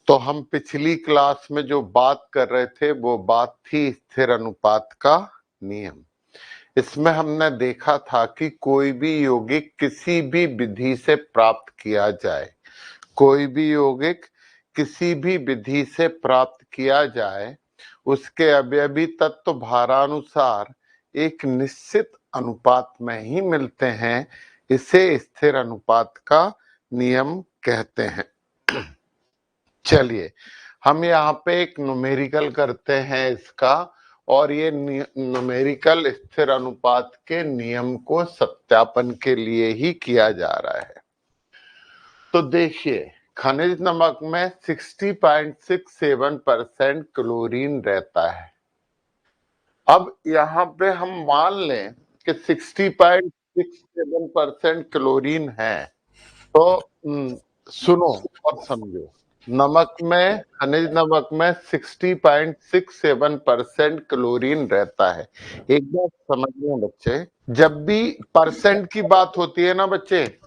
तो हम पिछली क्लास में जो बात कर रहे थे वो बात थी स्थिर अनुपात का नियम। इसमें हमने देखा था कि कोई भी यौगिक किसी भी विधि से प्राप्त किया जाए, कोई भी यौगिक किसी भी विधि से प्राप्त किया जाए, उसके अवयवी तत्व भारानुसार एक निश्चित अनुपात में ही मिलते हैं। इसे स्थिर अनुपात का नियम कहते हैं। चलिए हम यहाँ पे एक न्यूमेरिकल करते हैं इसका, और ये न्यूमेरिकल स्थिर अनुपात के नियम को सत्यापन के लिए ही किया जा रहा है। तो देखिए, खनिज नमक में 60.67% क्लोरीन रहता है। अब यहाँ पे हम मान लें कि 60.67% क्लोरीन है, तो सुनो और समझो। नमक में, खनिज नमक में 60.67% क्लोरीन रहता है। एक बात समझिए बच्चे, जब भी परसेंट की बात होती है ना बच्चे,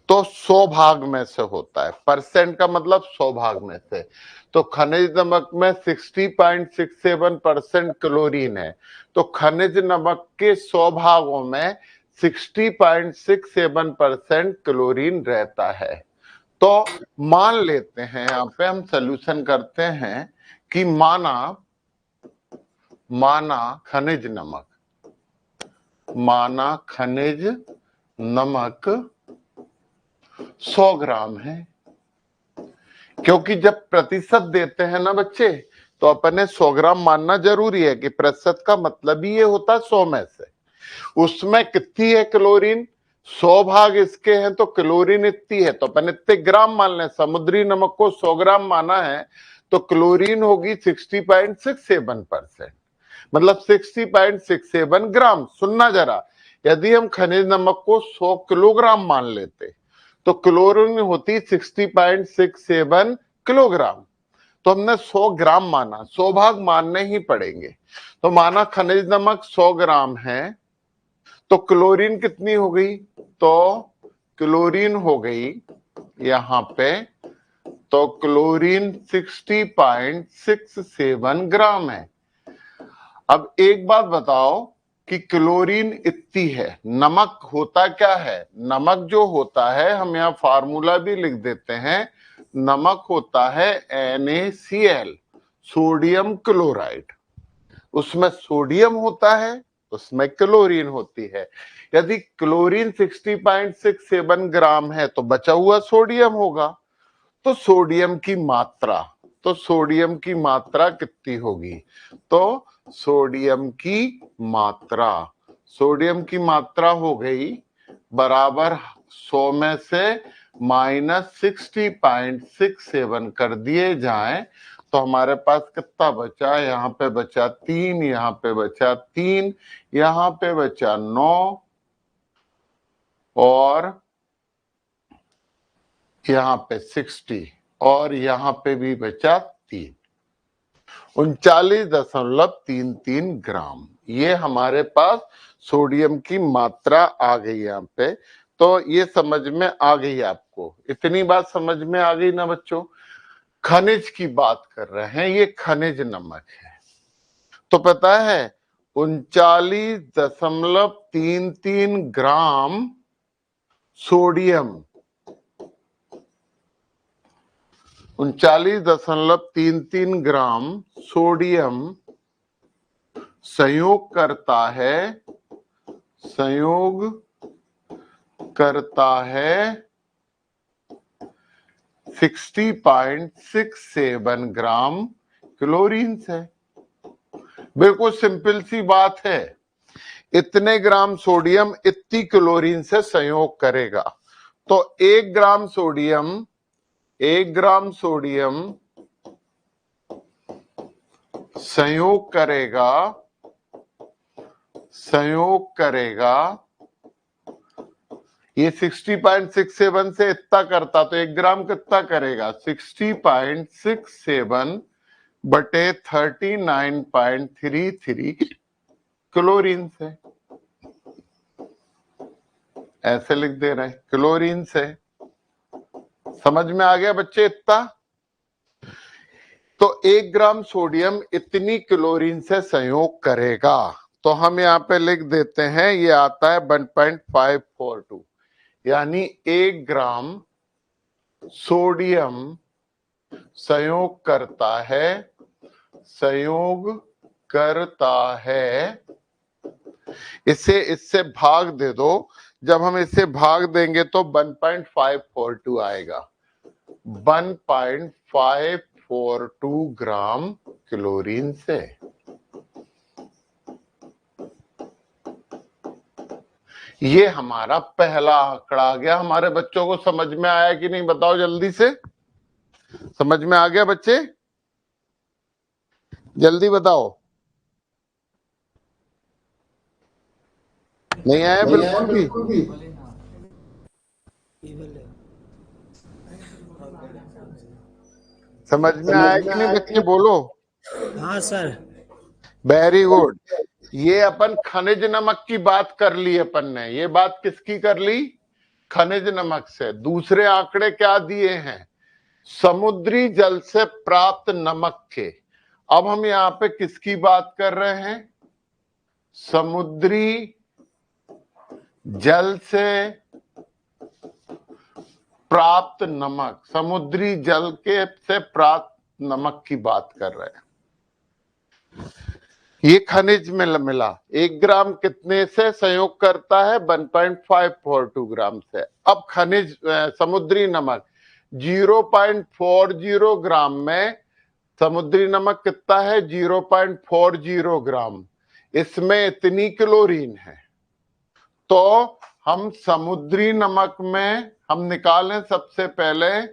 तो 100 भाग में से होता है। परसेंट का मतलब 100 भाग में से। तो खनिज नमक में 60.67% क्लोरीन है, तो खनिज नमक के 100 भागों में 60.67% क्लोरीन रहता है। तो मान लेते हैं, यहाँ पे हम सॉल्यूशन करते हैं कि माना खनिज नमक 100 ग्राम है। क्योंकि जब प्रतिशत देते हैं ना बच्चे, तो अपने 100 ग्राम मानना जरूरी है कि प्रतिशत का मतलब ही ये होता है 100 में से। उसमें कितनी है क्लोरीन? 100 भाग इसके हैं, तो क्लोरीन इतनी है, तो अपन इतने ग्राम मान लें। समुद्री नमक को 100 ग्राम माना है, तो क्लोरीन होगी 60.67%, मतलब 60.67 ग्राम। सुनना जरा, यदि हम खनिज नमक को 100 किलोग्राम मान लेते, तो क्लोरीन होती 60.67 किलोग्राम। तो हमने 100 ग्राम माना, 100 भाग मानने ही पड़ेंगे। तो माना खनिज नमक 100 ग्राम है, तो क्लोरीन कितनी हो गई? तो क्लोरीन हो गई यहां पे, तो क्लोरीन 60.67 ग्राम है। अब एक बात बताओ कि क्लोरीन इतनी है, नमक होता क्या है? नमक जो होता है, हम यहाँ फार्मूला भी लिख देते हैं, नमक होता है NaCl, सोडियम क्लोराइड। उसमें सोडियम होता है, उसमें क्लोरीन होती है। यदि क्लोरीन 60.67 ग्राम है, तो बचा हुआ सोडियम होगा। तो सोडियम की मात्रा, सोडियम की मात्रा कितनी होगी? तो सोडियम की मात्रा हो गई बराबर 100 में से -60.67 कर दिए जाएं, तो हमारे पास कितना बचा? यहाँ पे बचा 3, यहाँ पे बचा 3, यहाँ पे बचा 9, और यहाँ पे 60, और यहाँ पे भी बचा 3, 39.33 ग्राम। ये हमारे पास सोडियम की मात्रा आ गई यहाँ पे। तो ये समझ में आ गई आपको, इतनी बात समझ में आ गई ना बच्चों? खनिज की बात कर रहे हैं, ये खनिज नमक है। तो पता है 39.33 ग्राम सोडियम, 39.33 ग्राम सोडियम संयोग करता है 60.67 ग्राम क्लोरीन से। बिल्कुल सिंपल सी बात है, इतने ग्राम सोडियम इतनी क्लोरीन से संयोग करेगा। तो 1 ग्राम सोडियम संयोग करेगा, ये 60.67 से इतना करता, तो 1 ग्राम कितना करेगा? 60.67 बटे 39.33 क्लोरीन से। ऐसे लिख दे रहे हैं, क्लोरीन से। समझ में आ गया बच्चे इतना? तो 1 ग्राम सोडियम इतनी क्लोरीन से संयोग करेगा। तो हम यहाँ पे लिख देते हैं, ये आता है 1.542, यानी 1 ग्राम सोडियम संयोग करता है, इसे इससे भाग दे दो। जब हम इसे भाग देंगे तो 1.542 आएगा, 1.542 ग्राम क्लोरीन से। ये हमारा पहला आंकड़ा आ गया। हमारे बच्चों को समझ में आया कि नहीं, बताओ जल्दी से। समझ में आ गया बच्चे? जल्दी बताओ। नहीं आया बिल्कुल भी? समझ में आया कि नहीं बच्चे, बोलो। हाँ सर। Very good. ये अपन खनिज नमक की बात कर ली अपन ने। ये बात किसकी कर ली? खनिज नमक से। दूसरे आंकड़े क्या दिए हैं? समुद्री जल से प्राप्त नमक के। अब हम यहाँ पे किसकी बात कर रहे हैं? समुद्री जल से प्राप्त नमक, समुद्री जल के से प्राप्त नमक की बात कर रहे हैं। ये खनिज में मिला। 1 ग्राम कितने से संयोग करता है? 1.542 ग्राम से। अब खनिज समुद्री नमक 0.40 ग्राम में, समुद्री नमक कितना है? 0.40 ग्राम। इसमें इतनी क्लोरीन है। तो हम समुद्री नमक में हम निकालें सबसे पहले,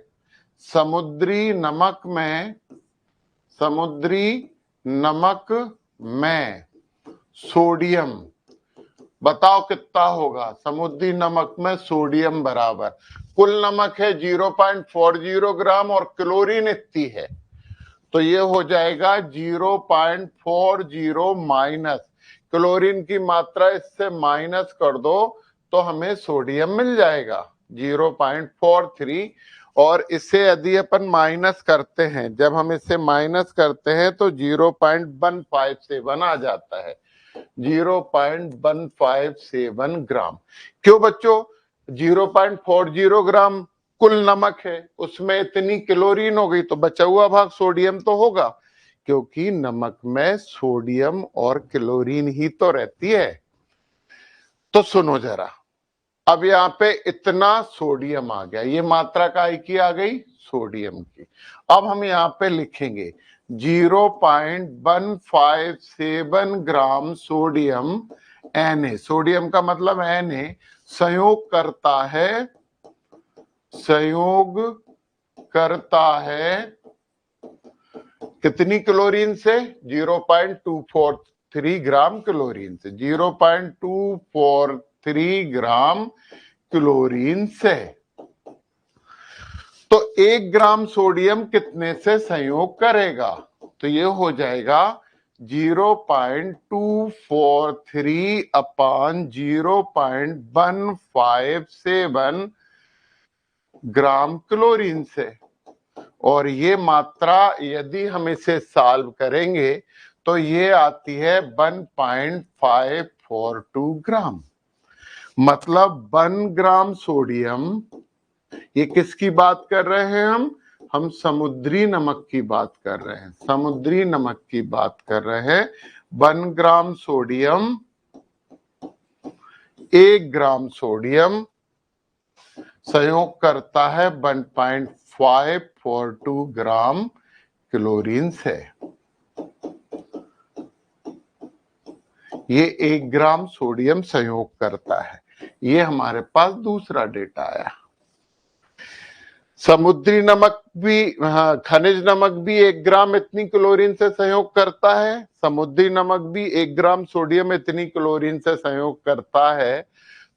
समुद्री नमक में सोडियम, बताओ कितना होगा? समुद्री नमक में सोडियम बराबर, कुल नमक है 0.40 ग्राम और क्लोरीन इतनी है, तो ये हो जाएगा 0.40 माइनस, क्लोरीन की मात्रा इससे माइनस कर दो तो हमें सोडियम मिल जाएगा 0.43। और इसे यदि अपन माइनस करते हैं, जब हम इसे माइनस करते हैं तो 0.157 आ जाता है, 0.157 ग्राम। क्यों बच्चों? 0.40 ग्राम कुल नमक है, उसमें इतनी क्लोरीन हो गई, तो बचा हुआ भाग सोडियम तो होगा, क्योंकि नमक में सोडियम और क्लोरीन ही तो रहती है। तो सुनो जरा, अब यहाँ पे इतना सोडियम आ गया, ये मात्रा काय की आ गई? सोडियम की। अब हम यहाँ पे लिखेंगे 0.157 ग्राम सोडियम Na, सोडियम का मतलब Na संयोग करता है कितनी क्लोरीन से? 0.243 ग्राम क्लोरीन से, 0.243 ग्राम क्लोरीन से। तो 1 ग्राम सोडियम कितने से संयोग करेगा? तो ये हो जाएगा 0.243 अपान 0.157 ग्राम क्लोरीन से। और ये मात्रा यदि हम इसे सॉल्व करेंगे तो ये आती है 1.542 ग्राम। मतलब 1 ग्राम सोडियम, ये किसकी बात कर रहे हैं हम समुद्री नमक की बात कर रहे हैं, समुद्री नमक की बात कर रहे हैं। 1 ग्राम सोडियम, 1 ग्राम सोडियम संयोग करता है 1.542 ग्राम क्लोरीन से। ये 1 ग्राम सोडियम संयोग करता है। ये हमारे पास दूसरा डेटा आया। समुद्री नमक भी, खनिज नमक भी 1 ग्राम इतनी क्लोरीन से संयोग करता है, समुद्री नमक भी 1 ग्राम सोडियम इतनी क्लोरीन से संयोग करता है।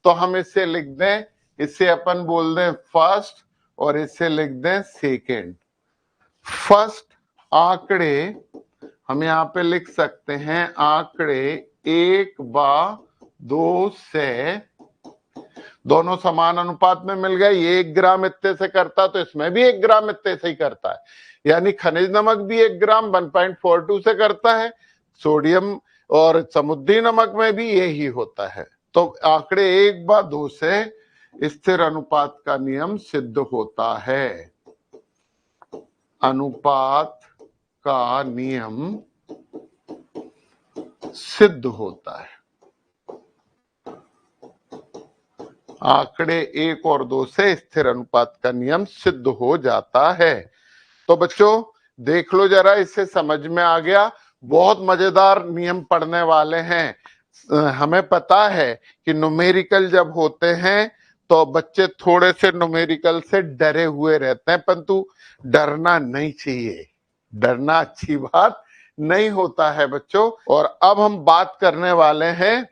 तो हम इसे लिख दें, इसे अपन बोल दें फर्स्ट और इसे लिख दें सेकेंड। फर्स्ट आंकड़े हम यहाँ पे लिख सकते हैं आंकड़े 1 व 2 से दोनों समान अनुपात में मिल गए। ये 1 ग्राम इतने से करता तो इसमें भी 1 ग्राम इतने से ही करता है, यानी खनिज नमक भी 1 ग्राम 1.42 से करता है, सोडियम और समुद्री नमक में भी यही होता है। तो आंकड़े 1/2 से स्थिर अनुपात का नियम सिद्ध होता है। अनुपात का नियम सिद्ध होता है। आंकड़े 1 और 2 से स्थिर अनुपात का नियम सिद्ध हो जाता है। तो बच्चों देख लो जरा, इससे समझ में आ गया। बहुत मजेदार नियम पढ़ने वाले हैं। हमें पता है कि न्यूमेरिकल जब होते हैं तो बच्चे थोड़े से न्यूमेरिकल से डरे हुए रहते हैं, परंतु डरना नहीं चाहिए, डरना अच्छी बात नहीं होता है बच्चों। और अब हम बात करने वाले हैं,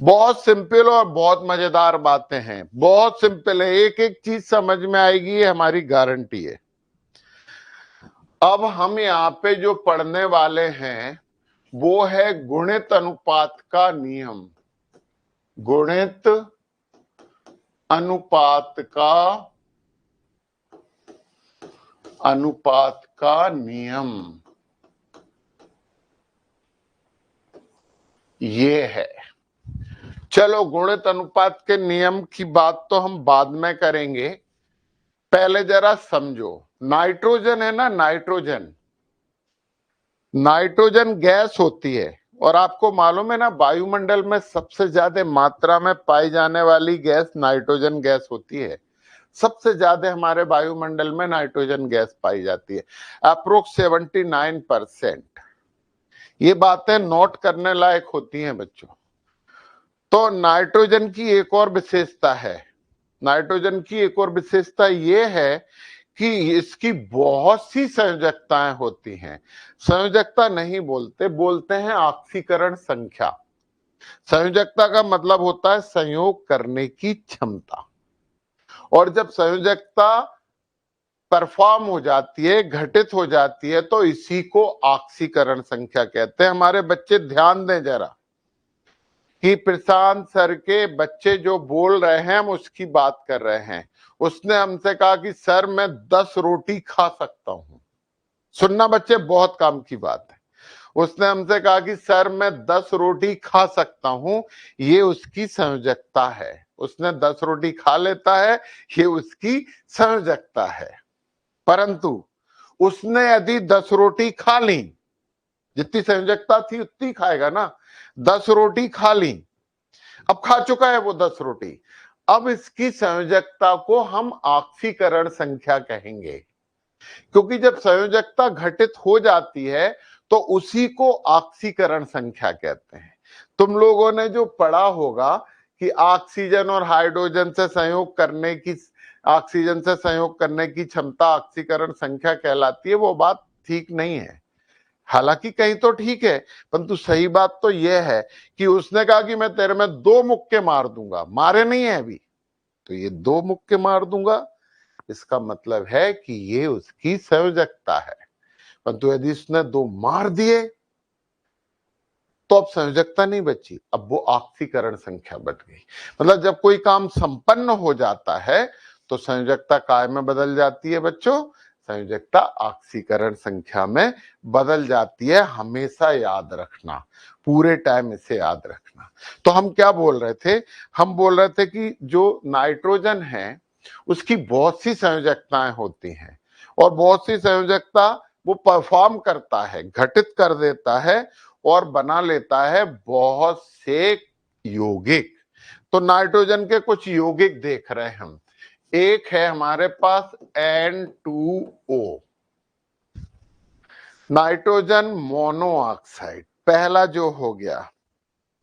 बहुत सिंपल और बहुत मजेदार बातें हैं, बहुत सिंपल है, एक एक चीज समझ में आएगी, ये हमारी गारंटी है। अब हम यहाँ पे जो पढ़ने वाले हैं वो है गुणित अनुपात का नियम। गुणित अनुपात का नियम ये है। चलो गुणित अनुपात के नियम की बात तो हम बाद में करेंगे, पहले जरा समझो। नाइट्रोजन है ना, नाइट्रोजन गैस होती है, और आपको मालूम है ना वायुमंडल में सबसे ज्यादा मात्रा में पाई जाने वाली गैस नाइट्रोजन गैस होती है। सबसे ज्यादा हमारे वायुमंडल में नाइट्रोजन गैस पाई जाती है, अप्रोक्स 79%। ये बातें नोट करने लायक होती हैं बच्चों। तो नाइट्रोजन की एक और विशेषता है, नाइट्रोजन की एक और विशेषता ये है कि इसकी बहुत सी संयोजकताएं होती हैं। संयोजकता नहीं बोलते, बोलते हैं ऑक्सीकरण संख्या। संयोजकता का मतलब होता है संयोग करने की क्षमता, और जब संयोजकता परफॉर्म हो जाती है, घटित हो जाती है, तो इसी को ऑक्सीकरण संख्या कहते हैं। हमारे बच्चे ध्यान दें जरा कि प्रशांत सर के बच्चे जो बोल रहे हैं हम उसकी बात कर रहे हैं। उसने हमसे कहा कि सर मैं 10 रोटी खा सकता हूं। सुनना बच्चे, बहुत काम की बात है। उसने हमसे कहा कि सर मैं 10 रोटी खा सकता हूं, ये उसकी संयोजकता है। उसने 10 रोटी खा लेता है, ये उसकी संयोजकता है। परंतु उसने यदि 10 रोटी खा ली, जितनी संयोजकता थी उतनी खाएगा ना, 10 रोटी खा ली, अब खा चुका है वो 10 रोटी, अब इसकी संयोजकता को हम ऑक्सीकरण संख्या कहेंगे। क्योंकि जब संयोजकता घटित हो जाती है तो उसी को ऑक्सीकरण संख्या कहते हैं। तुम लोगों ने जो पढ़ा होगा कि ऑक्सीजन और हाइड्रोजन से संयोग करने की, ऑक्सीजन से संयोग करने की क्षमता ऑक्सीकरण संख्या कहलाती है, वो बात ठीक नहीं है। हालांकि कहीं तो ठीक है, परंतु सही बात तो यह है कि उसने कहा कि मैं तेरे में 2 मुक्के मार दूंगा, मारे नहीं है अभी, तो ये 2 मुक्के मार दूंगा, इसका मतलब है कि ये उसकी संयोजकता है। परंतु यदि उसने 2 मार दिए तो अब संयोजकता नहीं बची, अब वो ऑक्सीकरण संख्या बढ़ गई। मतलब जब कोई काम संपन्न हो जाता है तो संयोजकता काय में बदल जाती है बच्चों, संयोजकता ऑक्सीकरण संख्या में बदल जाती है। हमेशा याद रखना, पूरे टाइम इसे याद रखना। तो हम क्या बोल रहे थे, हम बोल रहे थे कि जो नाइट्रोजन है उसकी बहुत सी संयोजकताएं होती हैं, और बहुत सी संयोजकता वो परफॉर्म करता है, घटित कर देता है और बना लेता है बहुत से यौगिक। तो नाइट्रोजन के कुछ यौगिक देख रहे हैं हम। एक है हमारे पास N2O, नाइट्रोजन मोनोऑक्साइड, पहला जो हो गया।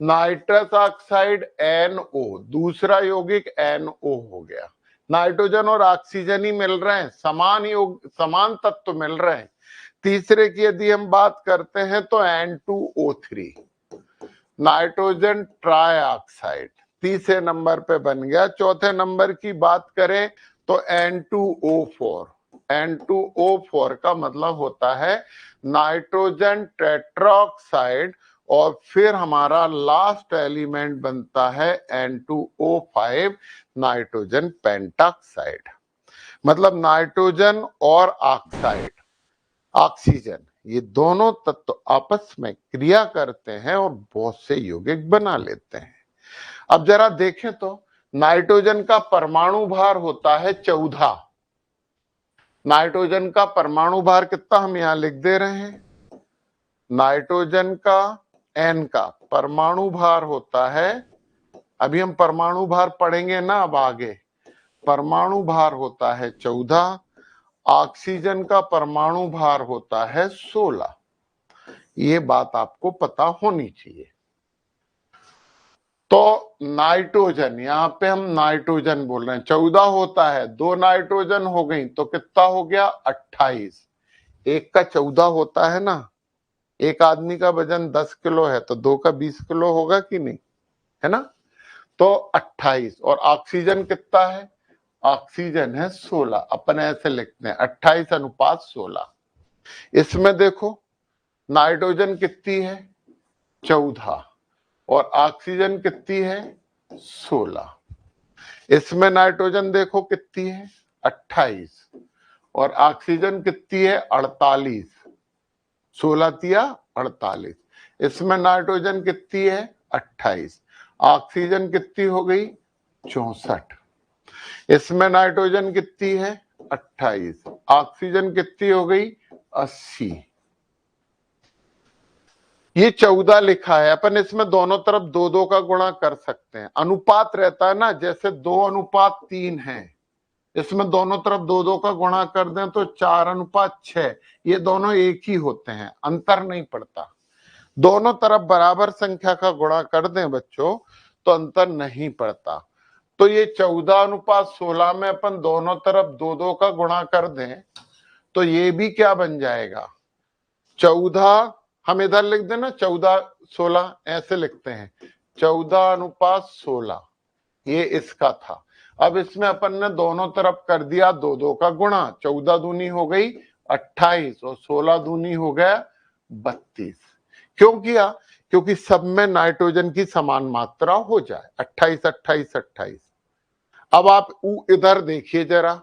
नाइट्रस ऑक्साइड NO, दूसरा यौगिक NO हो गया। नाइट्रोजन और ऑक्सीजन ही मिल रहे हैं, समान तत्व मिल रहे हैं। तीसरे की यदि हम बात करते हैं तो N2O3, नाइट्रोजन ट्राइऑक्साइड, तीसरे नंबर पे बन गया। चौथे नंबर की बात करें तो N2O4, N2O4 का मतलब होता है नाइट्रोजन टेट्राऑक्साइड और फिर हमारा लास्ट एलिमेंट बनता है N2O5 नाइट्रोजन पेंटॉक्साइड। मतलब नाइट्रोजन और ऑक्साइड ऑक्सीजन ये दोनों तत्व आपस में क्रिया करते हैं और बहुत से यौगिक बना लेते हैं। अब जरा देखें तो नाइट्रोजन का परमाणु भार होता है 14। नाइट्रोजन का परमाणु भार कितना हम यहां लिख दे रहे हैं। नाइट्रोजन का N का परमाणु भार होता है, अभी हम परमाणु भार पढ़ेंगे ना अब आगे, परमाणु भार होता है 14, ऑक्सीजन का परमाणु भार होता है 16। ये बात आपको पता होनी चाहिए। तो नाइट्रोजन, यहां पे हम नाइट्रोजन बोल रहे हैं, 14 होता है, 2 नाइट्रोजन हो गई तो कितना हो गया 28। एक का 14 होता है ना, एक आदमी का वजन 10 किलो है तो 2 का 20 किलो होगा कि नहीं, है ना। तो 28 और ऑक्सीजन कितना है, ऑक्सीजन है 16। अपन ऐसे लिखते हैं 28:16। इसमें देखो नाइट्रोजन कितनी है 14 और ऑक्सीजन कितनी है 16। इसमें नाइट्रोजन देखो कितनी है 28 और ऑक्सीजन कितनी है 48। 16 तिया 48। इसमें नाइट्रोजन कितनी है 28, ऑक्सीजन कितनी हो गई 64। इसमें नाइट्रोजन कितनी है 28, ऑक्सीजन कितनी हो गई 80। ये 14 लिखा है, अपन इसमें दोनों तरफ 2-2 का गुणा कर सकते हैं। अनुपात रहता है ना, जैसे 2:3 है, इसमें दोनों तरफ 2-2 का गुणा कर दें तो 4:6। ये दोनों एक ही होते हैं, अंतर नहीं पड़ता। दोनों तरफ बराबर संख्या का गुणा कर दें बच्चों तो अंतर नहीं पड़ता। तो ये 14:16 में अपन दोनों तरफ 2-2 का गुणा कर दें तो ये भी क्या बन जाएगा 14। हम इधर लिख देना 14:16 ऐसे लिखते हैं, 14:16 ये इसका था। अब इसमें अपन ने दोनों तरफ कर दिया 2-2 का गुणा, 14 दूनी हो गई 28 और 16 दूनी हो गया 32। क्यों किया, क्योंकि सब में नाइट्रोजन की समान मात्रा हो जाए, 28 28 28। अब आप इधर देखिए जरा,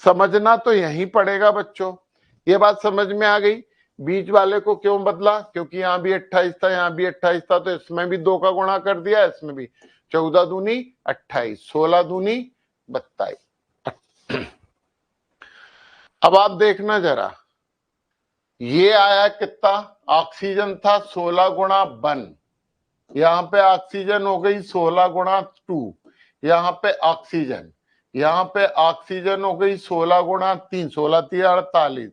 समझना तो यहीं पड़ेगा बच्चों। ये बात समझ में आ गई, बीच वाले को क्यों बदला, क्योंकि यहां भी 28 था, यहां भी 28 था, तो इसमें भी 2 का गुणा कर दिया, इसमें भी 14 दूनी 28, 16 दूनी 22। अब आप देखना जरा, ये आया कितना, ऑक्सीजन था 16 गुणा 1, यहां पे ऑक्सीजन हो गई 16 गुणा 2, यहां पे ऑक्सीजन, यहां पे ऑक्सीजन हो गई 16 गुणा 3, 16 3 48,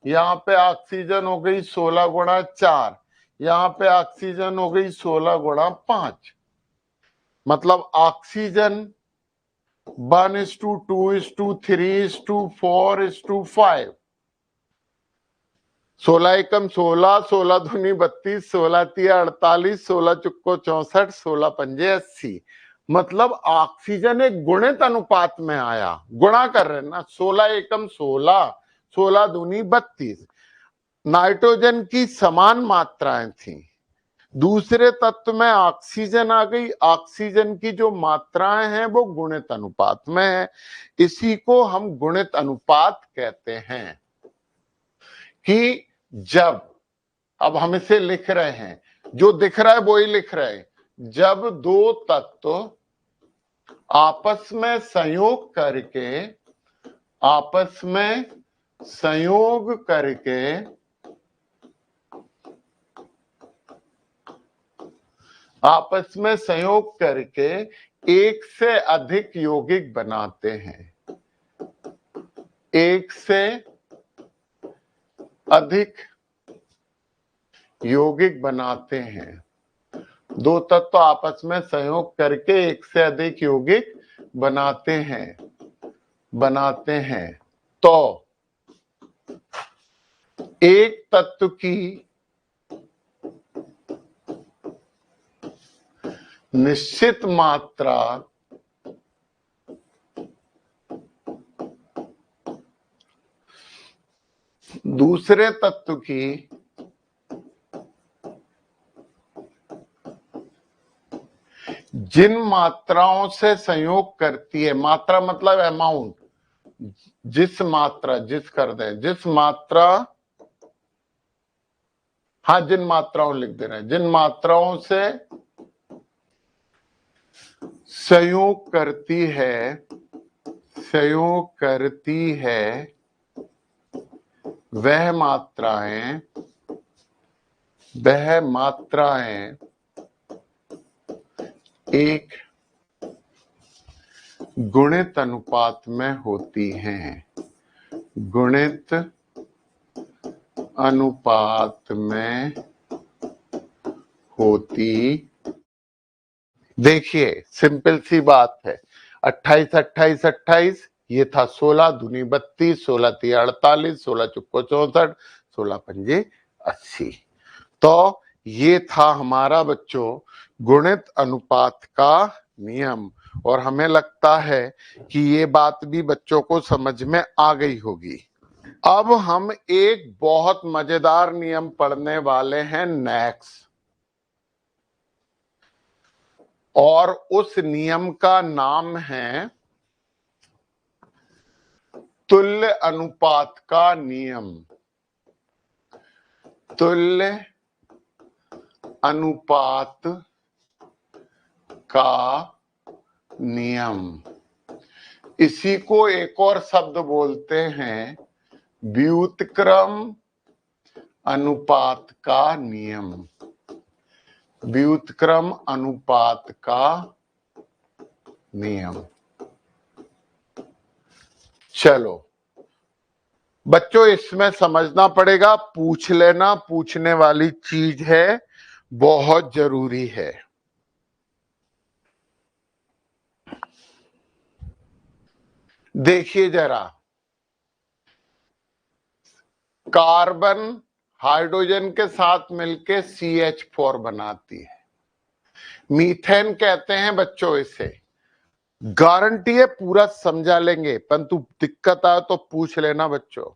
यहाँ पे ऑक्सीजन हो गई 16 गुणा 4, यहाँ पे ऑक्सीजन हो गई 16 गुणा 5। मतलब ऑक्सीजन 1:2:3:4:5। 16 एकम 16, 16 दूनी 32, 16 तिया 48, 16 चुक्को 64, 16 पंजे 80। मतलब ऑक्सीजन एक गुणित अनुपात में आया, गुणा कर रहे ना, 16 एकम 16, 16 दूनी 32। नाइट्रोजन की समान मात्राएं थी, दूसरे तत्व में ऑक्सीजन आ गई, ऑक्सीजन की जो मात्राएं हैं वो गुणित अनुपात में है। इसी को हम गुणित अनुपात कहते हैं। कि जब, अब हम इसे लिख रहे हैं, जो दिख रहा है वो ही लिख रहे हैं, जब दो तत्व आपस में संयोग करके, आपस में संयोग करके आपस में संयोग करके एक से अधिक यौगिक बनाते हैं, एक से अधिक यौगिक बनाते हैं, दो तत्व आपस में संयोग करके एक से अधिक यौगिक बनाते हैं तो एक तत्व की निश्चित मात्रा दूसरे तत्व की जिन मात्राओं से संयोग करती है, मात्रा मतलब अमाउंट, जिस मात्रा, जिस कर दें, जिस मात्रा, हाँ जिन मात्राओं लिख दे रहे हैं, जिन मात्राओं से संयोग करती है, संयोग करती है वह मात्राएं एक गुणित अनुपात में होती हैं, गुणित अनुपात में होती। देखिए सिंपल सी बात है, 28 28 28, ये था 16 दूनी 32, 16 ती 48, 16 चुक्को 64, 16 पंजे 80। तो ये था हमारा बच्चों गुणित अनुपात का नियम, और हमें लगता है कि ये बात भी बच्चों को समझ में आ गई होगी। अब हम एक बहुत मजेदार नियम पढ़ने वाले हैं नेक्स्ट, और उस नियम का नाम है तुल्य अनुपात का नियम। तुल्य अनुपात का नियम, इसी को एक और शब्द बोलते हैं व्युत्क्रम अनुपात का नियम, व्युत्क्रम अनुपात का नियम। चलो बच्चों इसमें समझना पड़ेगा, पूछ लेना, पूछने वाली चीज है, बहुत जरूरी है। देखिए जरा, कार्बन हाइड्रोजन के साथ मिलके CH4 बनाती है, मीथेन कहते हैं बच्चों इसे। गारंटी है पूरा समझा लेंगे, परंतु दिक्कत आए तो पूछ लेना बच्चों।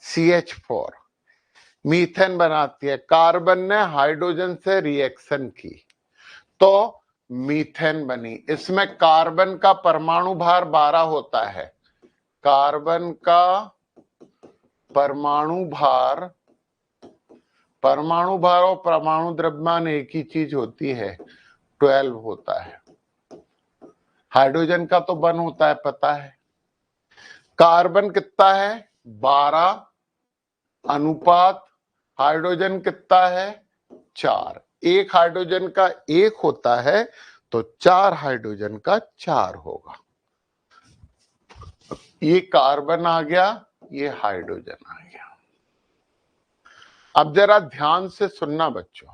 CH4 मीथेन बनाती है, कार्बन ने हाइड्रोजन से रिएक्शन की तो मीथेन बनी। इसमें कार्बन का परमाणु भार 12 होता है, कार्बन का परमाणु भार और परमाणु द्रव्यमान एक ही चीज होती है, 12 होता है। हाइड्रोजन का तो 1 होता है, पता है। कार्बन कितना है 12 अनुपात हाइड्रोजन कितना है 4, एक हाइड्रोजन का 1 होता है तो 4 हाइड्रोजन का 4 होगा। ये कार्बन आ गया, ये हाइड्रोजन आ गया। अब जरा ध्यान से सुनना बच्चों,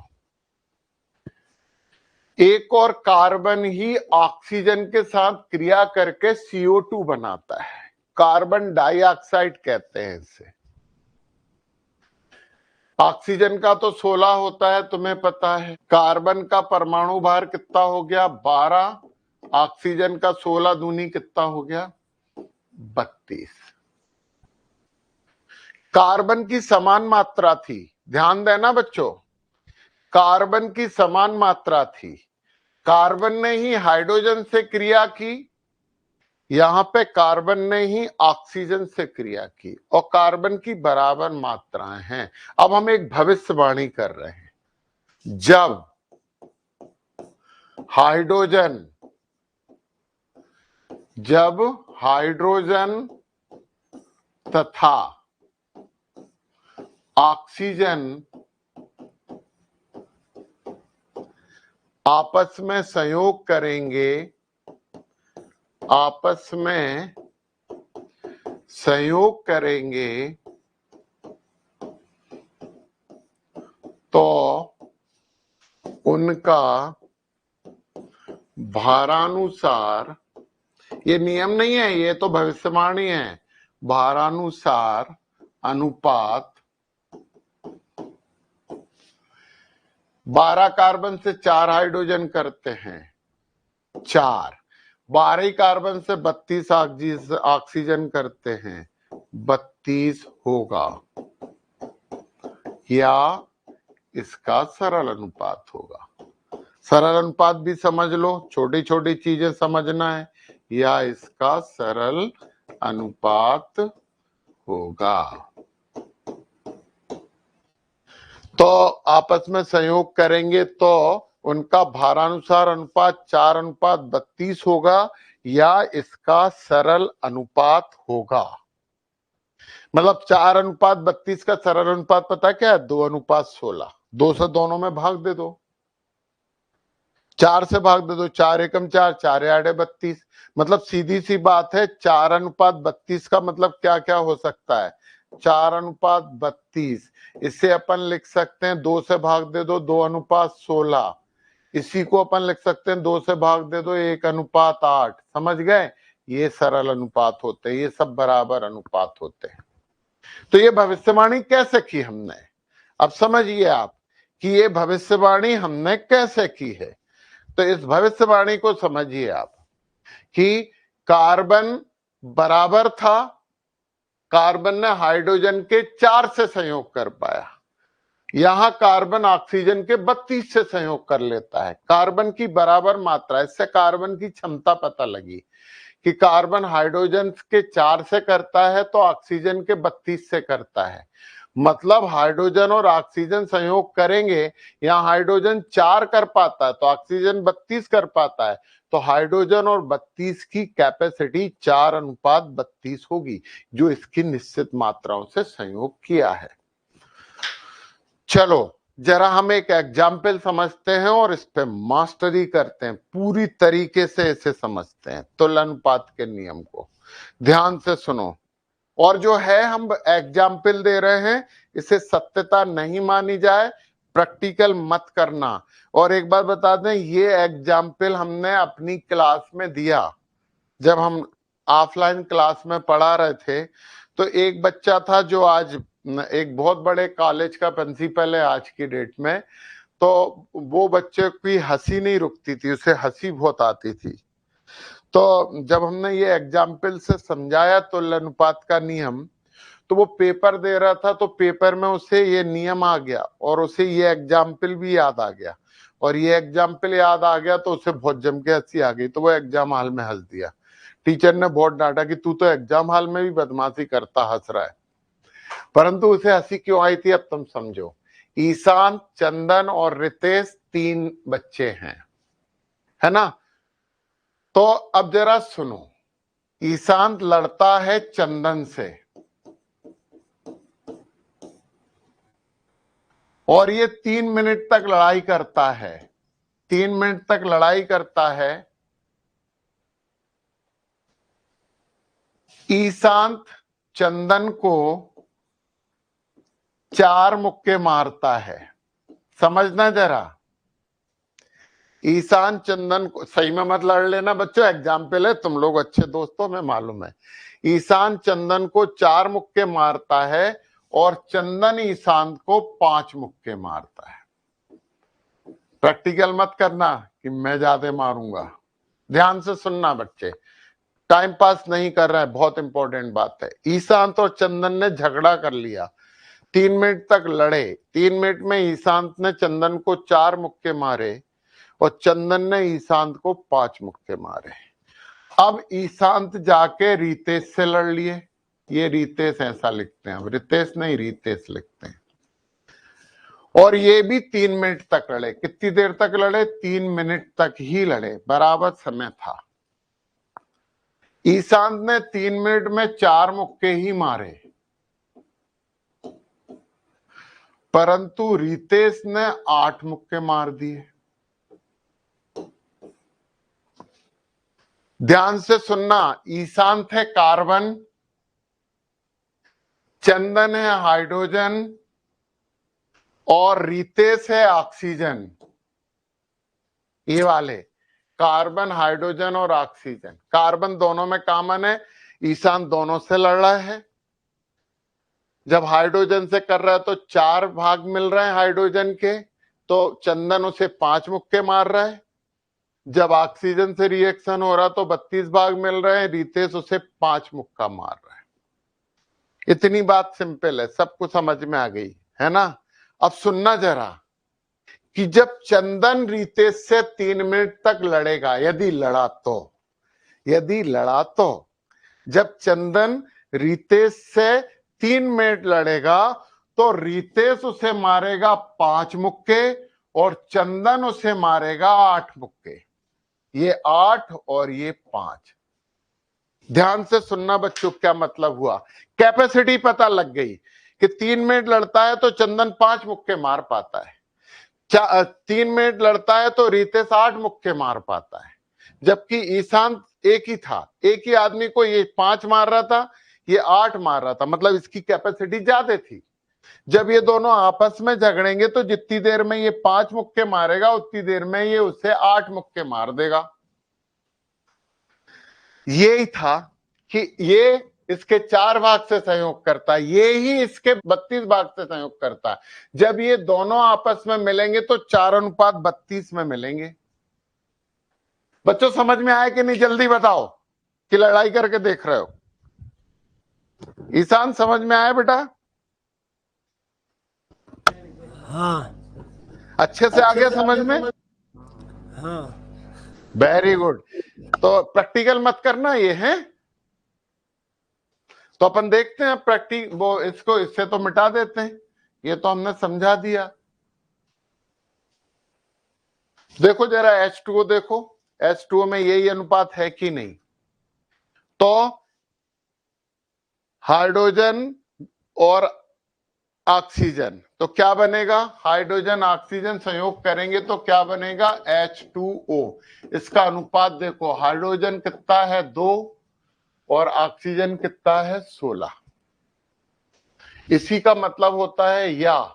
एक और कार्बन ही ऑक्सीजन के साथ क्रिया करके CO2 बनाता है, कार्बन डाइऑक्साइड कहते हैं इसे। ऑक्सीजन का तो 16 होता है, तुम्हें पता है। कार्बन का परमाणु भार कितना हो गया 12, ऑक्सीजन का 16 दूनी कितना हो गया 32। कार्बन की समान मात्रा थी, ध्यान देना बच्चों, कार्बन की समान मात्रा थी। कार्बन ने ही हाइड्रोजन से क्रिया की, यहां पे कार्बन ने ही ऑक्सीजन से क्रिया की, और कार्बन की बराबर मात्राएं हैं। अब हम एक भविष्यवाणी कर रहे हैं, जब हाइड्रोजन तथा ऑक्सीजन आपस में संयोग करेंगे, आपस में संयोग करेंगे तो उनका भारानुसार, ये नियम नहीं है, ये तो भविष्यवाणी है, भारानुसार अनुपात 12 कार्बन से 4 हाइड्रोजन करते हैं 4, 12 कार्बन से 32 ऑक्सीजन करते हैं 32 होगा, या इसका सरल अनुपात होगा। सरल अनुपात भी समझ लो, छोटी छोटी चीजें समझना है, या इसका सरल अनुपात होगा। तो आपस में संयोग करेंगे तो उनका भारानुसार अनुपात 4:32 होगा, या इसका सरल अनुपात होगा। मतलब 4:32 का सरल अनुपात पता क्या है? 2:16। 2 से दोनों में भाग दे दो, 4 से भाग दे दो, 4 एकम 4, 4 आड़े 32। मतलब सीधी सी बात है, 4:32 का मतलब क्या क्या हो सकता है? 4:32। इसे अपन लिख सकते हैं 2 से भाग दे दो 2:16। इसी को अपन लिख सकते हैं 2 से भाग दे दो 1:8। समझ गए? ये सरल अनुपात होते हैं, ये सब बराबर अनुपात होते हैं। तो ये भविष्यवाणी कैसे की हमने, अब समझिए आप कि ये भविष्यवाणी हमने कैसे की है। तो इस भविष्यवाणी को समझिए आप कि कार्बन बराबर था, कार्बन ने हाइड्रोजन के 4 से संयोग कर पाया। यहां कार्बन ऑक्सीजन के 32 से संयोग कर लेता है। कार्बन की बराबर मात्रा, इससे कार्बन की क्षमता पता लगी कि कार्बन हाइड्रोजन के 4 से करता है तो ऑक्सीजन के 32 से करता है। मतलब हाइड्रोजन और ऑक्सीजन संयोग करेंगे, यहाँ हाइड्रोजन 4 कर पाता है तो ऑक्सीजन 32 कर पाता है, तो हाइड्रोजन और 32 की कैपेसिटी 4:32 होगी, जो इसकी निश्चित मात्राओं से संयोग किया है। चलो जरा हम एक एग्जाम्पल समझते हैं और इस पे मास्टरी करते हैं, पूरी तरीके से इसे समझते हैं, तुल्यानुपात के नियम को ध्यान से सुनो। और जो है हम एग्जाम्पल दे रहे हैं, इसे सत्यता नहीं मानी जाए, प्रैक्टिकल मत करना। और एक बात बता दें, ये एग्जाम्पल हमने अपनी क्लास में दिया, जब हम ऑफलाइन क्लास में पढ़ा रहे थे। तो एक बच्चा था जो आज एक बहुत बड़े कॉलेज का प्रिंसिपल है आज की डेट में, तो वो बच्चे की हंसी नहीं रुकती थी, उसे हंसी बहुत आती थी। तो जब हमने ये एग्जाम्पल से समझाया तुल्यानुपात का नियम, तो वो पेपर दे रहा था, तो पेपर में उसे ये नियम आ गया और उसे ये एग्जाम्पल भी याद आ गया। और ये एग्जाम्पल याद आ गया तो उसे बहुत जम के हंसी आ गई, तो वो एग्जाम हॉल में हंस दिया। टीचर ने बहुत डांटा कि तू तो एग्जाम हॉल में भी बदमाशी करता हंस रहा है। परंतु उसे हंसी क्यों आई थी अब तुम समझो। ईशान, चंदन और रितेश 3 बच्चे हैं, है ना? तो अब जरा सुनो, ईशांत लड़ता है चंदन से और ये 3 मिनट तक लड़ाई करता है, 3 मिनट तक लड़ाई करता है। ईशांत चंदन को 4 मुक्के मारता है। समझना जरा, ईशान चंदन को, सही में मत लड़ लेना बच्चों, एग्जाम्पल है, तुम लोग अच्छे दोस्तों में मालूम है। ईशान चंदन को 4 मुक्के मारता है और चंदन ईशान को 5 मुक्के मारता है। प्रैक्टिकल मत करना कि मैं ज्यादा मारूंगा, ध्यान से सुनना बच्चे, टाइम पास नहीं कर रहा है, बहुत इंपॉर्टेंट बात है। ईशांत और चंदन ने झगड़ा कर लिया, 3 मिनट तक लड़े। 3 मिनट में ईशांत ने चंदन को 4 मुक्के मारे और चंदन ने ईशांत को 5 मुक्के मारे। अब ईशांत जाके रितेश से लड़ लिए, ये रितेश ऐसा लिखते हैं, अब रितेश नहीं रितेश लिखते हैं। और ये भी 3 मिनट तक लड़े। कितनी देर तक लड़े? 3 मिनट तक ही लड़े, बराबर समय था। ईशांत ने 3 मिनट में 4 मुक्के ही मारे, परंतु रितेश ने 8 मुक्के मार दिए। ध्यान से सुनना, ईशांत है कार्बन, चंदन है हाइड्रोजन और रितेश है ऑक्सीजन। ये वाले कार्बन, हाइड्रोजन और ऑक्सीजन, कार्बन दोनों में कॉमन है, ईशान दोनों से लड़ रहा है। जब हाइड्रोजन से कर रहा है तो 4 भाग मिल रहे हैं हाइड्रोजन के, तो चंदन उसे 5 मुक्के मार रहा है। जब ऑक्सीजन से रिएक्शन हो रहा तो 32 भाग मिल रहे हैं, रितेश उसे 5 मुक्का मार रहा है। इतनी बात सिंपल है, सब कुछ समझ में आ गई है ना? अब सुनना जरा कि जब चंदन रितेश से 3 मिनट तक लड़ेगा, यदि लड़ा तो जब चंदन रितेश से 3 मिनट लड़ेगा तो रितेश उसे मारेगा 5 मुक्के और चंदन उसे मारेगा 8 मुक्के। ये 8 और ये 5। ध्यान से सुनना बच्चों, क्या मतलब हुआ? कैपेसिटी पता लग गई कि 3 मिनट लड़ता है तो चंदन 5 मुक्के मार पाता है, 3 मिनट लड़ता है तो रितेश 8 मुक्के मार पाता है। जबकि ईशांत एक ही था, एक ही आदमी को ये 5 मार रहा था, ये 8 मार रहा था, मतलब इसकी कैपेसिटी ज्यादा थी। जब ये दोनों आपस में झगड़ेंगे तो जितनी देर में ये 5 मुक्के मारेगा उतनी देर में ये उसे 8 मुक्के मार देगा। यही था कि ये इसके 4 भाग से सहयोग करता है, ये ही इसके 32 भाग से सहयोग करता है। जब ये दोनों आपस में मिलेंगे तो 4:32 में मिलेंगे। बच्चों समझ में आया कि नहीं? जल्दी बताओ कि लड़ाई करके देख रहे हो। ईशान समझ में आया बेटा? हाँ। अच्छे से आ गया समझ में? हाँ। Very good. तो प्रैक्टिकल मत करना ये है। तो अपन देखते हैं वो इसको इससे तो मिटा देते हैं, ये तो हमने समझा दिया। देखो जरा H2O देखो, H2O में यही अनुपात है कि नहीं? तो हाइड्रोजन और ऑक्सीजन, तो क्या बनेगा? हाइड्रोजन ऑक्सीजन संयोग करेंगे तो क्या बनेगा? H2O। इसका अनुपात देखो, हाइड्रोजन कितना है? 2 और ऑक्सीजन कितना है? 16। इसी का मतलब होता है या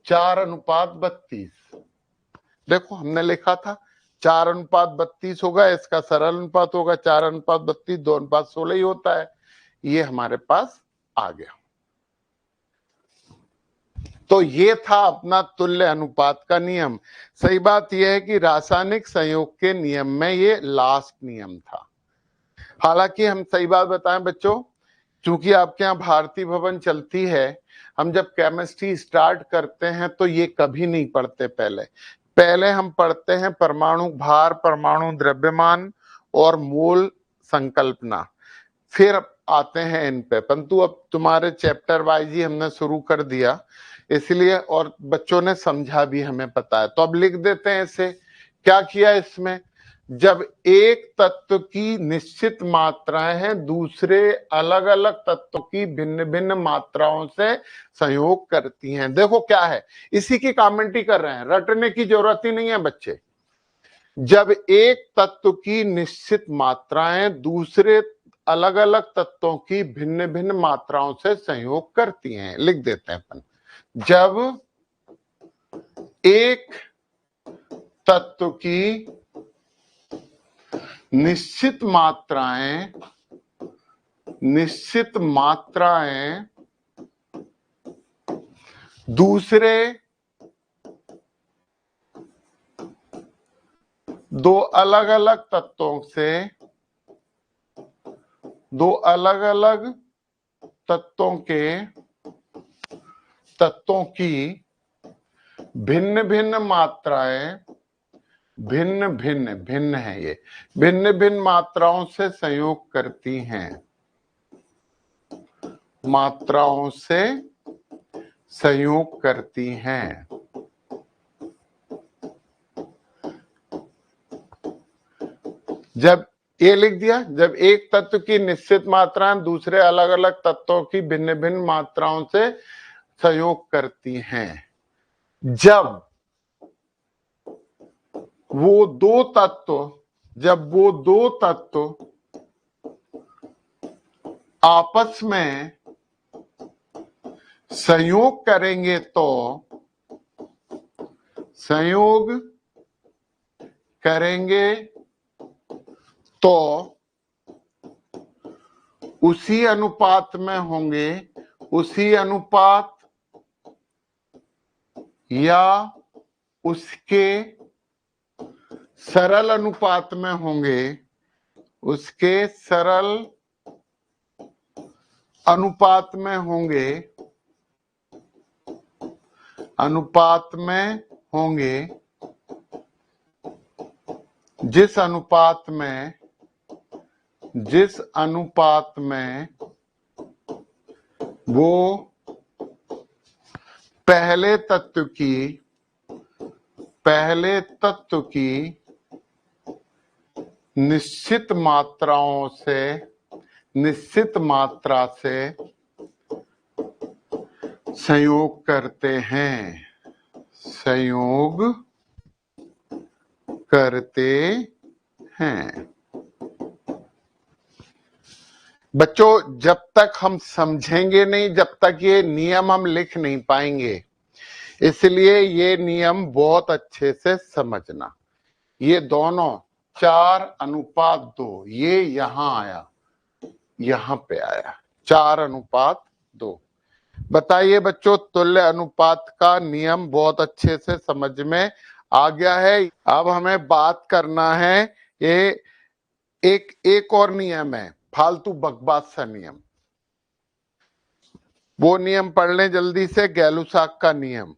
4:32। देखो हमने लिखा था 4:32 होगा, इसका सरल अनुपात होगा 4:32, 2:16 ही होता है। ये हमारे पास आ गया। तो ये था अपना तुल्य अनुपात का नियम। सही बात यह है कि रासायनिक संयोग के नियम में ये लास्ट नियम था। हालांकि हम सही बात बताएं बच्चों, चूंकि आपके यहाँ भारती भवन चलती है, हम जब केमिस्ट्री स्टार्ट करते हैं तो ये कभी नहीं पढ़ते। पहले हम पढ़ते हैं परमाणु भार, परमाणु द्रव्यमान और मोल संकल्पना, फिर आते हैं इन पे। परंतु अब तुम्हारे चैप्टर वाइज ही हमने शुरू कर दिया, इसलिए, और बच्चों ने समझा भी, हमें पता है। तो अब लिख देते हैं इसे। क्या किया इसमें? जब एक तत्व की निश्चित मात्राएं हैं दूसरे अलग अलग तत्वों की भिन्न भिन्न मात्राओं से संयोग करती हैं। देखो क्या है, इसी की कमेंट्री कर रहे हैं, रटने की जरूरत ही नहीं है बच्चे। जब एक तत्व की निश्चित मात्राएं दूसरे अलग अलग तत्वों की भिन्न भिन्न मात्राओं से संयोग करती हैं, लिख देते हैं अपन। जब एक तत्व की निश्चित मात्राएं दूसरे दो अलग अलग तत्वों से, दो अलग अलग तत्वों की भिन्न भिन्न मात्राएं, भिन्न है ये, भिन्न भिन्न मात्राओं से संयोग करती हैं, मात्राओं से संयोग करती हैं। जब ये लिख दिया, जब एक तत्व की निश्चित मात्राएं दूसरे अलग अलग तत्वों की भिन्न भिन्न मात्राओं से संयोग करती हैं, जब वो दो तत्व आपस में संयोग करेंगे तो उसी अनुपात में होंगे, उसी अनुपात या उसके सरल अनुपात में होंगे, उसके सरल अनुपात में होंगे जिस अनुपात में वो पहले तत्व की निश्चित मात्रा से संयोग करते हैं। बच्चों, जब तक हम समझेंगे नहीं, जब तक ये नियम हम लिख नहीं पाएंगे, इसलिए ये नियम बहुत अच्छे से समझना। ये दोनों 4:2, ये यहां आया, यहां पे आया 4:2। बताइए बच्चों, तुल्य अनुपात का नियम बहुत अच्छे से समझ में आ गया है। अब हमें बात करना है, ये एक और नियम है, फालतू बकवास सा नियम। वो नियम पढ़ लें जल्दी से, गैलुसाक का नियम।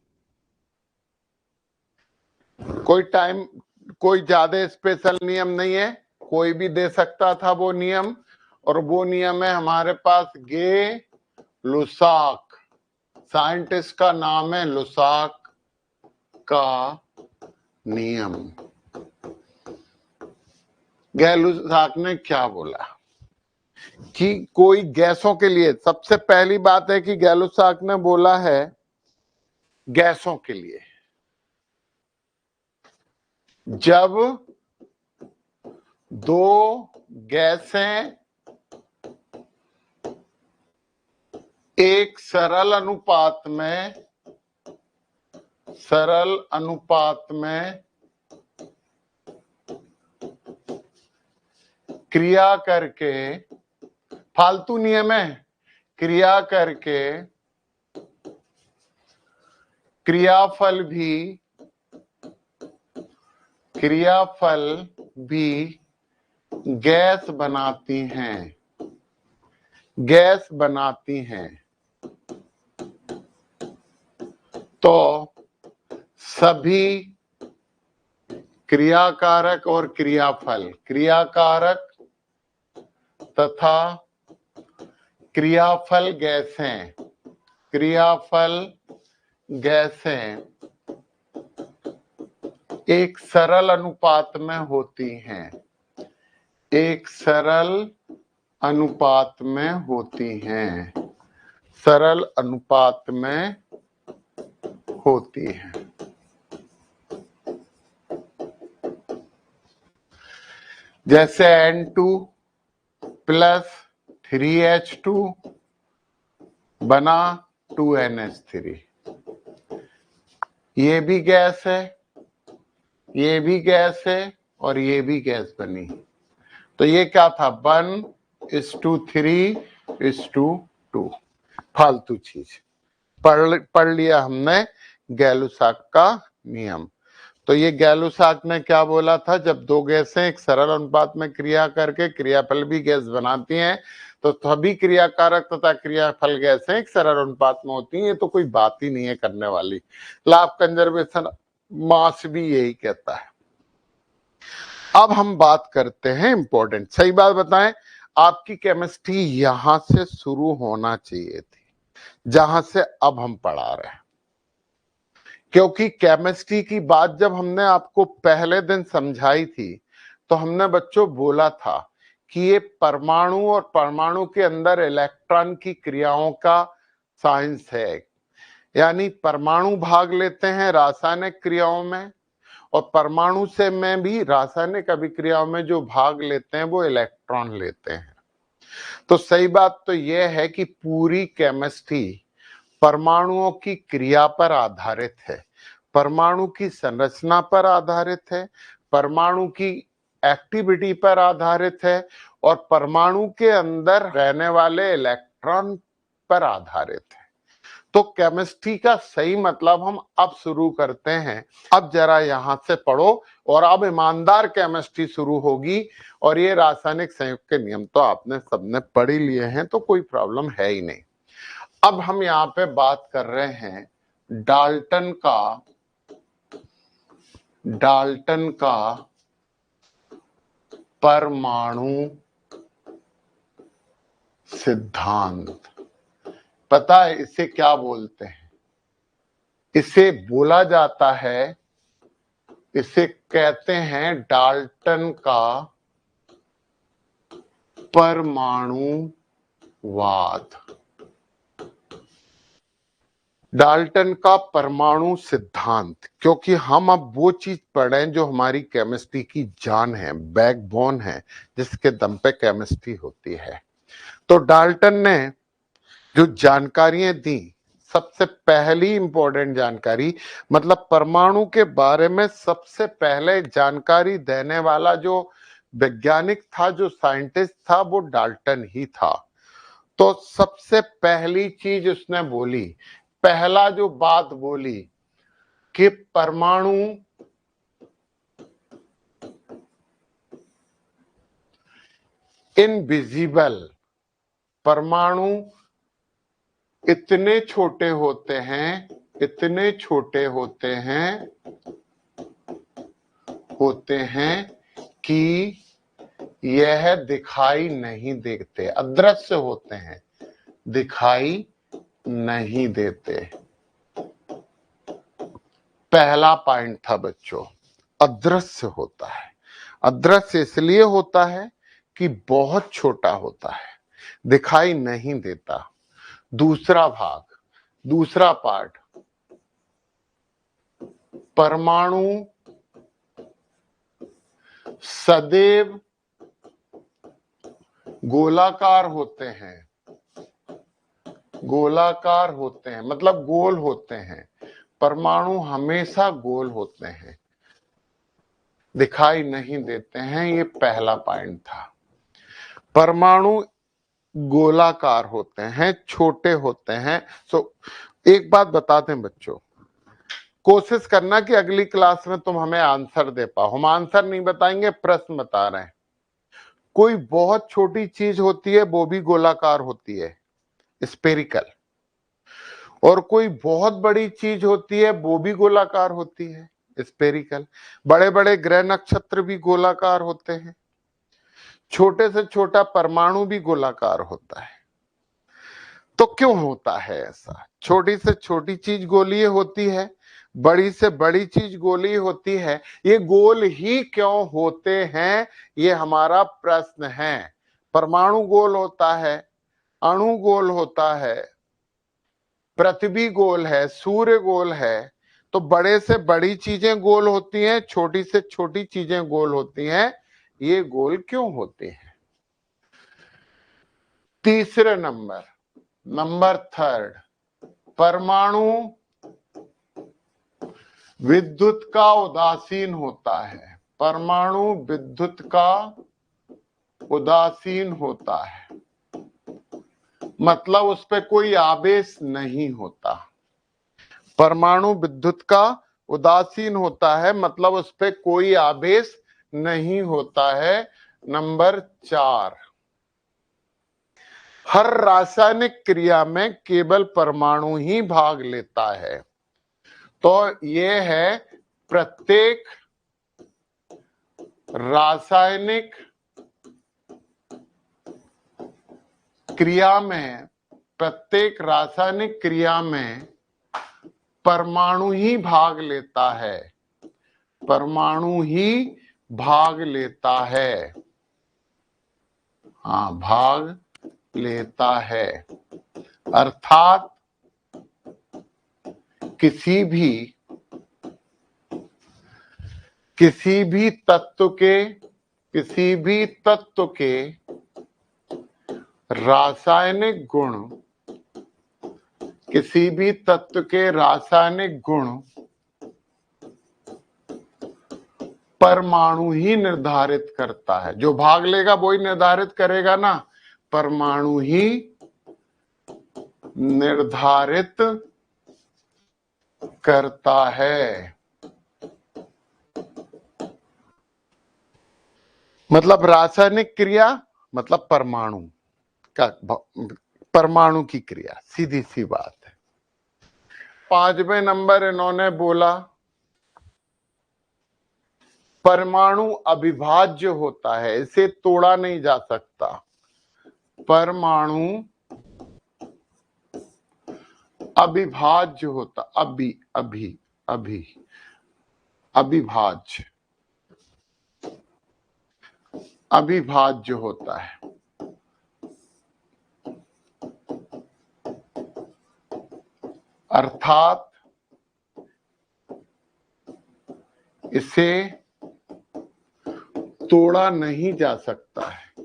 कोई ज्यादा स्पेशल नियम नहीं है, कोई भी दे सकता था वो नियम, और वो नियम है हमारे पास गै-लुसाक। साइंटिस्ट का नाम है लुसाक का नियम। गै-लुसाक ने क्या बोला कि कोई गैसों के लिए, सबसे पहली बात है कि गै-लुसाक ने बोला है गैसों के लिए, जब दो गैसें एक सरल अनुपात में क्रिया करके, फालतू नियम है, क्रिया करके क्रियाफल भी गैस बनाती हैं, तो सभी क्रियाकारक और क्रियाकारक तथा क्रियाफल गैसें एक सरल अनुपात में होती हैं, सरल अनुपात में होती हैं। जैसे N2 + 3H2 बना 2NH3, ये भी गैस है, ये भी गैस है, और ये भी गैस बनी। तो ये क्या था, 1:3:2, फालतू चीज। पढ़ लिया हमने गै-लुसाक का नियम। तो ये गै-लुसाक ने क्या बोला था, जब दो गैसें एक सरल अनुपात में क्रिया करके क्रियाफल भी गैस बनाती हैं, तो सभी क्रियाकारक तथा क्रियाफल गैसें एक सरल अनुपात में होती हैं। ये तो कोई बात ही नहीं है करने वाली। लाभ कंजर्वेशन मास भी यही कहता है। अब हम बात करते हैं इंपॉर्टेंट, सही बात बताएं, आपकी केमिस्ट्री यहां से शुरू होना चाहिए थी, जहां से अब हम पढ़ा रहे हैं। क्योंकि केमिस्ट्री की बात जब हमने आपको पहले दिन समझाई थी, तो हमने बच्चों बोला था कि ये परमाणु और परमाणु के अंदर इलेक्ट्रॉन की क्रियाओं का साइंस है। यानी परमाणु भाग लेते हैं रासायनिक क्रियाओं में, और परमाणु से में भी रासायनिक अभिक्रियाओं में जो भाग लेते हैं वो इलेक्ट्रॉन लेते हैं। तो सही बात तो यह है कि पूरी केमिस्ट्री परमाणुओं की क्रिया पर आधारित है, परमाणु की संरचना पर आधारित है, परमाणु की एक्टिविटी पर आधारित है, और परमाणु के अंदर रहने वाले इलेक्ट्रॉन पर आधारित है। तो केमिस्ट्री का सही मतलब हम अब शुरू करते हैं। अब जरा यहां से पढ़ो, और अब ईमानदार केमिस्ट्री शुरू होगी। और ये रासायनिक संयुग के नियम तो आपने सबने पढ़ ही लिए हैं, तो कोई प्रॉब्लम है ही नहीं। अब हम यहाँ पे बात कर रहे हैं डाल्टन का डाल्टन का परमाणु सिद्धांत। पता है इसे क्या बोलते हैं? इसे बोला जाता है, इसे कहते हैं डाल्टन का परमाणुवाद। डाल्टन का परमाणु सिद्धांत, क्योंकि हम अब वो चीज पढ़ रहे हैं जो हमारी केमिस्ट्री की जान है, बैकबोन है, जिसके दम पे केमिस्ट्री होती है। तो डाल्टन ने जो जानकारियां दी, सबसे पहली इंपॉर्टेंट जानकारी, मतलब परमाणु के बारे में सबसे पहले जानकारी देने वाला जो वैज्ञानिक था, जो साइंटिस्ट था, वो डाल्टन ही था। तो सबसे पहली चीज उसने बोली, पहला जो बात बोली कि परमाणु इनविजिबल, परमाणु इतने छोटे होते हैं, इतने छोटे होते हैं कि यह दिखाई नहीं देते, अदृश्य होते हैं, दिखाई नहीं देते। पहला पॉइंट था बच्चों, अदृश्य होता है। अदृश्य इसलिए होता है कि बहुत छोटा होता है, दिखाई नहीं देता। दूसरा भाग, दूसरा पार्ट, परमाणु सदैव गोलाकार होते हैं, गोलाकार होते हैं मतलब गोल होते हैं। परमाणु हमेशा गोल होते हैं, दिखाई नहीं देते हैं। ये पहला पॉइंट था। परमाणु गोलाकार होते हैं, छोटे होते हैं। एक बात बताते हैं बच्चों, कोशिश करना कि अगली क्लास में तुम हमें आंसर दे पाओ। हम आंसर नहीं बताएंगे, प्रश्न बता रहे हैं। कोई बहुत छोटी चीज होती है, वो भी गोलाकार होती है, स्फेरिकल। और कोई बहुत बड़ी चीज होती है, वो भी गोलाकार होती है, स्फेरिकल। बड़े बड़े ग्रह नक्षत्र भी गोलाकार होते हैं। छोटे से छोटा परमाणु भी गोलाकार होता है। तो क्यों होता है ऐसा? छोटी से छोटी चीज गोलीय होती है, बड़ी से बड़ी चीज गोलीय होती है। ये गोल ही क्यों होते हैं, ये हमारा प्रश्न है। परमाणु गोल होता है, अणु गोल होता है, पृथ्वी गोल है, सूर्य गोल है। तो बड़े से बड़ी चीजें गोल होती हैं, छोटी से छोटी चीजें गोल होती हैं। ये गोल क्यों होते हैं? तीसरे नंबर थर्ड, परमाणु विद्युत का उदासीन होता है। परमाणु विद्युत का उदासीन होता है, मतलब उस पर कोई आवेश नहीं होता। परमाणु विद्युत का उदासीन होता है, मतलब उस पर कोई आवेश नहीं होता है। नंबर 4, हर रासायनिक क्रिया में केवल परमाणु ही भाग लेता है। तो ये है, प्रत्येक रासायनिक क्रिया में, प्रत्येक रासायनिक क्रिया में परमाणु ही भाग लेता है, परमाणु ही भाग लेता है। हाँ, भाग लेता है। अर्थात किसी भी तत्व के रासायनिक गुण, किसी भी तत्व के रासायनिक गुण परमाणु ही निर्धारित करता है। जो भाग लेगा वही निर्धारित करेगा ना, परमाणु ही निर्धारित करता है। मतलब रासायनिक क्रिया मतलब परमाणु का, परमाणु की क्रिया, सीधी सी बात है। 5वें नंबर इन्होंने बोला परमाणु अविभाज्य होता है, इसे तोड़ा नहीं जा सकता। परमाणु अविभाज्य होता, अविभाज्य होता है। अर्थात इसे तोड़ा नहीं जा सकता है,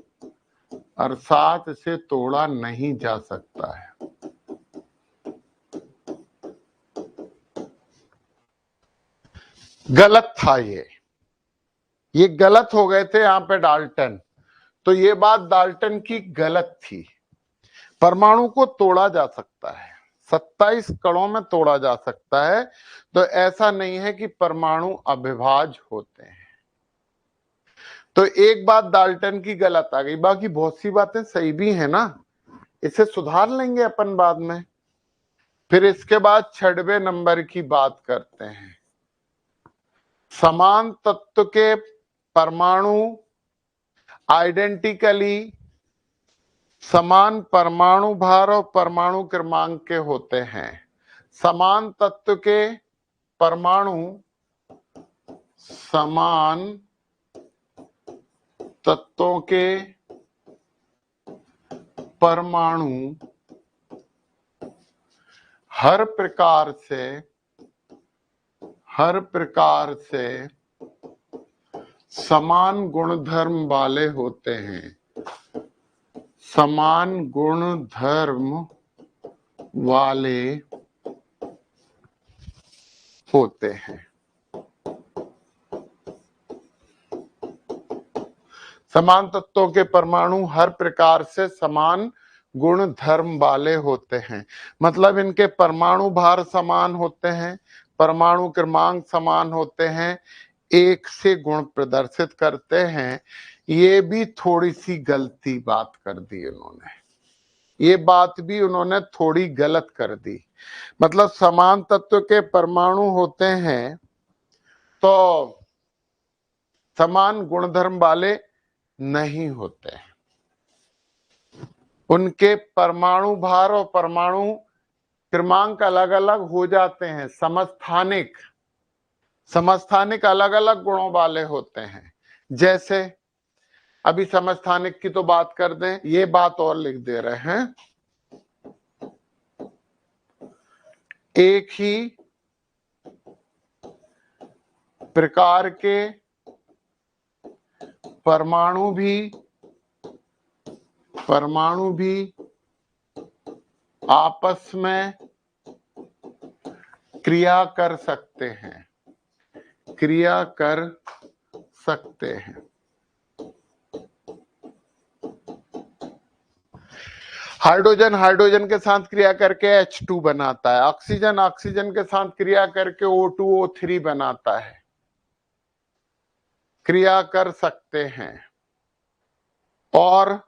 अर्थात इसे तोड़ा नहीं जा सकता है। गलत था ये गलत हो गए थे यहां पे डाल्टन, तो ये बात डाल्टन की गलत थी। परमाणु को तोड़ा जा सकता है, 27 कणों में तोड़ा जा सकता है, तो ऐसा नहीं है कि परमाणु अविभाज्य होते हैं। तो एक बात डाल्टन की गलत आ गई, बाकी बहुत सी बातें सही भी है ना, इसे सुधार लेंगे अपन बाद में। फिर इसके बाद 6वें नंबर की बात करते हैं। समान तत्व के परमाणु आइडेंटिकली समान परमाणु भार और परमाणु क्रमांक के होते हैं। समान तत्व के परमाणु समान तत्वों के परमाणु हर प्रकार से समान गुणधर्म वाले होते हैं, समान गुणधर्म वाले होते हैं। समान तत्वों के परमाणु हर प्रकार से समान गुण धर्म वाले होते हैं, मतलब इनके परमाणु भार समान होते हैं, परमाणु क्रमांक समान होते हैं, एक से गुण प्रदर्शित करते हैं। ये भी थोड़ी सी गलती बात कर दी उन्होंने, ये बात भी उन्होंने थोड़ी गलत कर दी। मतलब समान तत्व के परमाणु होते हैं तो समान गुणधर्म वाले नहीं होते, उनके परमाणु भार और परमाणु क्रमांक अलग अलग हो जाते हैं, समस्थानिक अलग अलग गुणों वाले होते हैं। जैसे अभी समस्थानिक की तो बात कर दें, ये बात और लिख दे रहे हैं, एक ही प्रकार के परमाणु भी आपस में क्रिया कर सकते हैं। हाइड्रोजन के साथ क्रिया करके H2 बनाता है, ऑक्सीजन के साथ क्रिया करके O2O3 बनाता है, क्रिया कर सकते हैं। और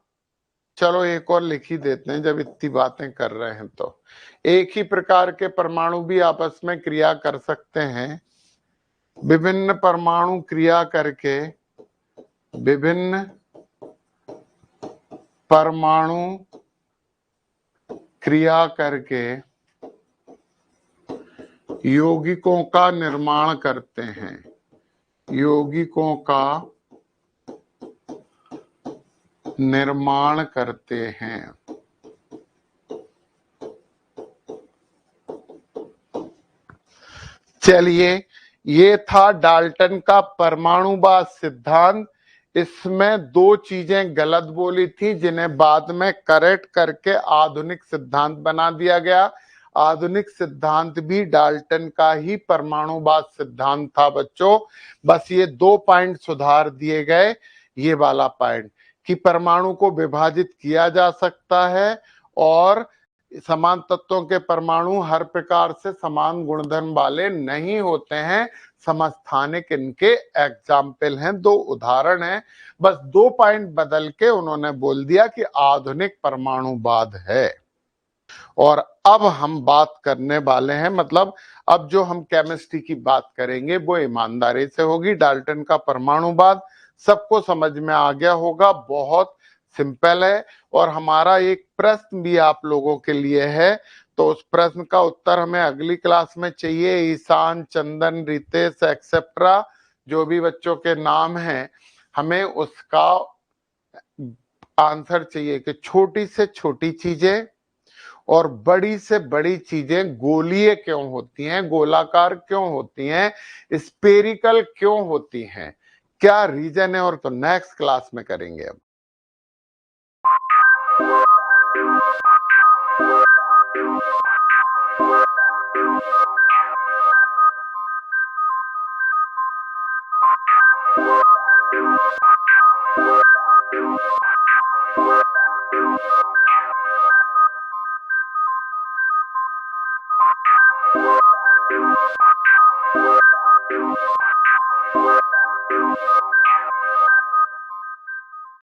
चलो एक और लिख ही देते हैं जब इतनी बातें कर रहे हैं तो, एक ही प्रकार के परमाणु भी आपस में क्रिया कर सकते हैं। विभिन्न परमाणु क्रिया करके यौगिकों का निर्माण करते हैं, चलिए ये था डाल्टन का परमाणुवाद सिद्धांत। इसमें दो चीजें गलत बोली थी जिन्हें बाद में करेक्ट करके आधुनिक सिद्धांत बना दिया गया। आधुनिक सिद्धांत भी डाल्टन का ही परमाणुवाद सिद्धांत था बच्चों, बस ये 2 पॉइंट सुधार दिए गए। ये वाला पॉइंट कि परमाणु को विभाजित किया जा सकता है और समान तत्वों के परमाणु हर प्रकार से समान गुणधर्म वाले नहीं होते हैं। समस्थानिक इनके एग्जाम्पल हैं, 2 उदाहरण हैं, बस 2 पॉइंट बदल के उन्होंने बोल दिया कि आधुनिक परमाणुवाद है। और अब हम बात करने वाले हैं, मतलब अब जो हम केमिस्ट्री की बात करेंगे वो ईमानदारी से होगी। डाल्टन का परमाणुवाद सबको समझ में आ गया होगा, बहुत सिंपल है। और हमारा एक प्रश्न भी आप लोगों के लिए है, तो उस प्रश्न का उत्तर हमें अगली क्लास में चाहिए। ईशान, चंदन, रितेश एक्सेट्रा जो भी बच्चों के नाम हैं, हमें उसका आंसर चाहिए कि छोटी से छोटी चीजें और बड़ी से बड़ी चीजें गोलीय क्यों होती हैं, गोलाकार क्यों होती हैं, स्पेरिकल क्यों होती हैं, क्या रीजन है, और तो नेक्स्ट क्लास में करेंगे अब।